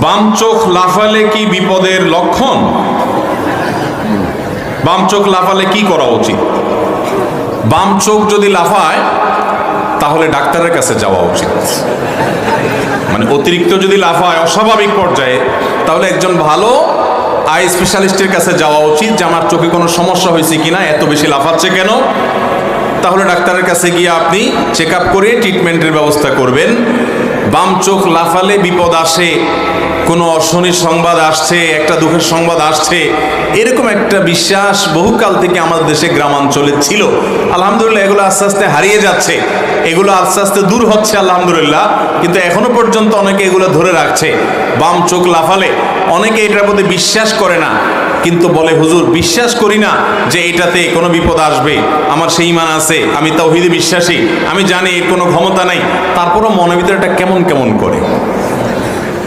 বাম চোখ লাফালে কি বিপদের লক্ষণ? বাম চোখ লাফালে কি করা উচিত? বাম চোখ যদি লাফায় তাহলে ডাক্তারের কাছে যাওয়া উচিত। মানে অতিরিক্ত যদি লাফায় অস্বাভাবিক পর্যায়ে, তাহলে একজন ভালো আই স্পেশালিস্টের কাছে যাওয়া উচিত যে আমার চোখে কোনো সমস্যা হয়েছে কিনা, এত বেশি লাফাচ্ছে কেন। তাহলে ডাক্তারের কাছে গিয়ে আপনি চেক আপ করে ট্রিটমেন্টের ব্যবস্থা করবেন। বাম চোখ লাফালে বিপদ আসে, কোনো অশনির সংবাদ আসছে, একটা দুঃখের সংবাদ আসছে, এরকম একটা বিশ্বাস বহুকাল থেকে আমাদের দেশে গ্রামাঞ্চলে ছিল। আলহামদুলিল্লাহ এগুলো আস্তে আস্তে হারিয়ে যাচ্ছে, এগুলো আস্তে আস্তে দূর হচ্ছে আলহামদুলিল্লাহ। কিন্তু এখনো পর্যন্ত অনেকে এগুলো ধরে রাখছে। বাম চোখ লাফালে অনেকে এটার প্রতি বিশ্বাস করে না, কিন্তু বলে হুজুর বিশ্বাস করি না যে এটাতে কোনো বিপদ আসবে, আমার সেই ঈমান আছে, আমি তাওহীদে বিশ্বাসী, আমি জানি এর কোনো ক্ষমতা নাই, তারপরও মনের ভিতরে এটা কেমন কেমন করে।